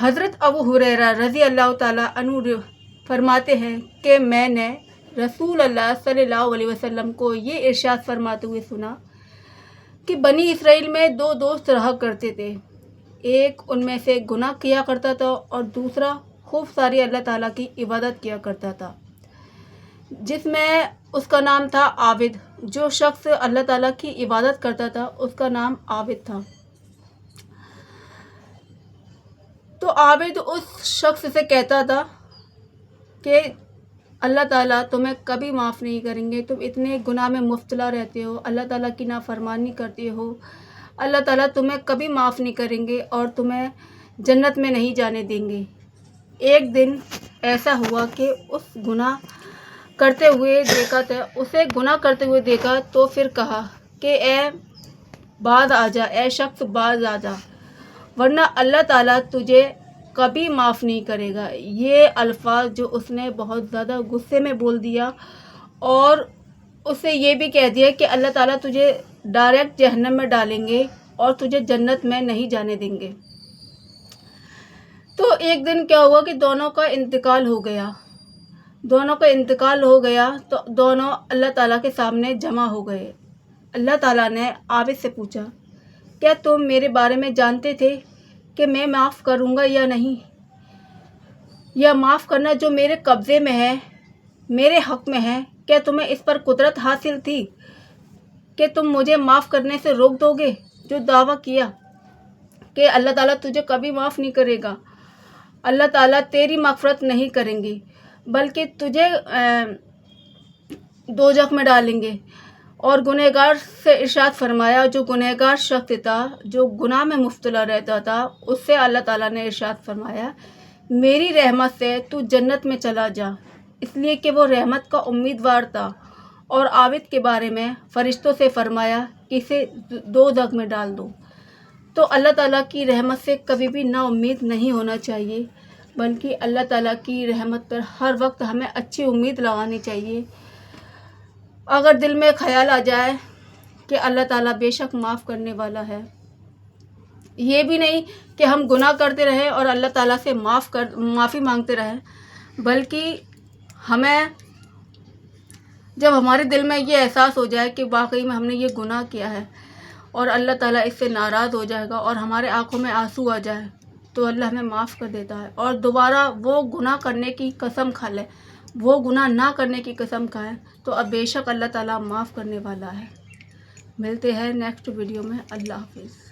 حضرت ابو ہریرہ رضی اللہ تعالیٰ عنہ فرماتے ہیں کہ میں نے رسول اللہ صلی اللہ علیہ وسلم کو یہ ارشاد فرماتے ہوئے سنا کہ بنی اسرائیل میں دو دوست رہا کرتے تھے، ایک ان میں سے گناہ کیا کرتا تھا اور دوسرا خوب ساری اللہ تعالیٰ کی عبادت کیا کرتا تھا، جس میں اس کا نام تھا عابد۔ جو شخص اللہ تعالیٰ کی عبادت کرتا تھا اس کا نام عابد تھا۔ تو عابد اس شخص سے کہتا تھا کہ اللہ تعالیٰ تمہیں کبھی معاف نہیں کریں گے، تم اتنے گناہ میں مبتلا رہتے ہو، اللہ تعالیٰ کی نافرمانی کرتے ہو، اللہ تعالیٰ تمہیں کبھی معاف نہیں کریں گے اور تمہیں جنت میں نہیں جانے دیں گے۔ ایک دن ایسا ہوا کہ اسے گناہ کرتے ہوئے دیکھا تو پھر کہا کہ اے باز آ جا، اے شخص باز آ جا، ورنہ اللہ تعالیٰ تجھے کبھی معاف نہیں کرے گا۔ یہ الفاظ جو اس نے بہت زیادہ غصے میں بول دیا اور اسے یہ بھی کہہ دیا کہ اللہ تعالیٰ تجھے ڈائریکٹ جہنم میں ڈالیں گے اور تجھے جنت میں نہیں جانے دیں گے۔ تو ایک دن کیا ہوا کہ دونوں کا انتقال ہو گیا تو دونوں اللہ تعالیٰ کے سامنے جمع ہو گئے۔ اللہ تعالیٰ نے عابد سے پوچھا، کیا تم میرے بارے میں جانتے تھے کہ میں معاف کروں گا یا نہیں؟ یا معاف کرنا جو میرے قبضے میں ہے، میرے حق میں ہے، کیا تمہیں اس پر قدرت حاصل تھی کہ تم مجھے معاف کرنے سے روک دو گے؟ جو دعویٰ کیا کہ اللہ تعالیٰ تجھے کبھی معاف نہیں کرے گا، اللہ تعالیٰ تیری مغفرت نہیں کریں گے بلکہ تجھے دوزخ میں ڈالیں گے۔ اور گنہگار سے ارشاد فرمایا، جو گنہگار شخص تھا، جو گناہ میں مبتلا رہتا تھا، اس سے اللہ تعالیٰ نے ارشاد فرمایا، میری رحمت سے تو جنت میں چلا جا، اس لیے کہ وہ رحمت کا امیدوار تھا۔ اور عابد کے بارے میں فرشتوں سے فرمایا کہ اسے دوزخ میں ڈال دو۔ تو اللہ تعالیٰ کی رحمت سے کبھی بھی نا امید نہیں ہونا چاہیے، بلکہ اللہ تعالیٰ کی رحمت پر ہر وقت ہمیں اچھی امید لگانی چاہیے۔ اگر دل میں خیال آ جائے کہ اللہ تعالیٰ بے شک معاف کرنے والا ہے، یہ بھی نہیں کہ ہم گناہ کرتے رہیں اور اللہ تعالیٰ سے معافی مانگتے رہیں، بلکہ ہمیں جب ہمارے دل میں یہ احساس ہو جائے کہ واقعی میں ہم نے یہ گناہ کیا ہے اور اللہ تعالیٰ اس سے ناراض ہو جائے گا اور ہمارے آنکھوں میں آنسو آ جائے تو اللہ ہمیں معاف کر دیتا ہے، اور دوبارہ وہ گناہ کرنے کی قسم کھا لے، وہ گناہ نہ کرنے کی قسم کھائے تو اب بے شک اللہ تعالیٰ معاف کرنے والا ہے۔ ملتے ہیں نیکسٹ ویڈیو میں۔ اللہ حافظ۔